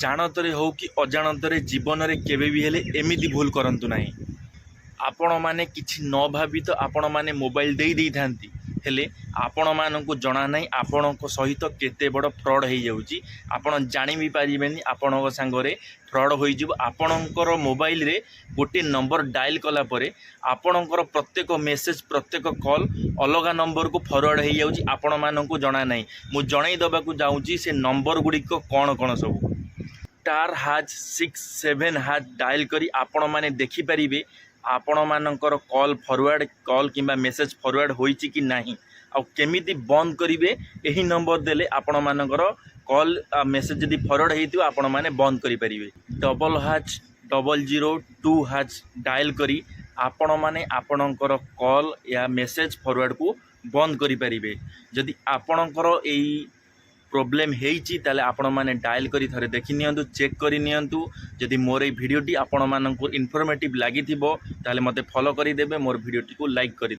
ଜାଣତରେ ହଉ କି ଅଜାଣତରେ ଜୀବନରେ କେବେ ବି ହେଲେ ଏମିତି ଭୁଲ କରନ୍ତୁ ନାହିଁ। ଆପଣମାନେ କିଛି ନ ଭାବି ତ ଆପଣମାନେ ମୋବାଇଲ ଦେଇଥାନ୍ତି, ହେଲେ ଆପଣମାନଙ୍କୁ ଜଣା ନାହିଁ ଆପଣଙ୍କ ସହିତ କେତେ ବଡ଼ ଫ୍ରଡ଼୍ ହେଇଯାଉଛି। ଆପଣ ଜାଣି ବି ପାରିବେନି ଆପଣଙ୍କ ସାଙ୍ଗରେ ଫ୍ରଡ଼୍ ହୋଇଯିବ। ଆପଣଙ୍କର ମୋବାଇଲରେ ଗୋଟିଏ ନମ୍ବର ଡାଏଲ୍ କଲା ପରେ ଆପଣଙ୍କର ପ୍ରତ୍ୟେକ ମେସେଜ୍ ପ୍ରତ୍ୟେକ କଲ୍ ଅଲଗା ନମ୍ବରକୁ ଫରୱାର୍ଡ଼ ହେଇଯାଉଛି, ଆପଣମାନଙ୍କୁ ଜଣା ନାହିଁ। ମୁଁ ଜଣାଇ ଦେବାକୁ ଯାଉଛି ସେ ନମ୍ବର ଗୁଡ଼ିକ କ'ଣ କ'ଣ ସବୁ। *#67# ଡାଏଲ୍ କରି ଆପଣମାନେ ଦେଖିପାରିବେ ଆପଣମାନଙ୍କର କଲ୍ ଫରୱାର୍ଡ଼ କଲ୍ କିମ୍ବା ମେସେଜ୍ ଫରୱାର୍ଡ଼ ହୋଇଛି କି ନାହିଁ। ଆଉ କେମିତି ବନ୍ଦ କରିବେ, ଏହି ନମ୍ବର ଦେଲେ ଆପଣମାନଙ୍କର କଲ୍ ମେସେଜ୍ ଯଦି ଫରୱାର୍ଡ଼ ହେଇଥିବ ଆପଣମାନେ ବନ୍ଦ କରିପାରିବେ। *#0002# ଡାଏଲ୍ କରି ଆପଣମାନେ ଆପଣଙ୍କର କଲ୍ ୟା ମେସେଜ୍ ଫରୱାର୍ଡ଼କୁ ବନ୍ଦ କରିପାରିବେ। ଯଦି ଆପଣଙ୍କର ଏଇ ପ୍ରୋବ୍ଲେମ୍ ହେଇଛି ତାହେଲେ ଆପଣମାନେ ଡାଏଲ୍ କରି ଥରେ ଦେଖିନିଅନ୍ତୁ, ଚେକ୍ କରିନିଅନ୍ତୁ। ଯଦି ମୋର এই ଭିଡ଼ିଓଟି ଆପଣମାନଙ୍କୁ ଇନଫର୍ମେଟିଭ୍ ଲାଗିଥିବ ତାହେଲେ ମୋତେ ଫଲୋ କରିଦେବେ, ମୋର ଭିଡ଼ିଓଟିକୁ ଲାଇକ୍ କରିଦେବେ।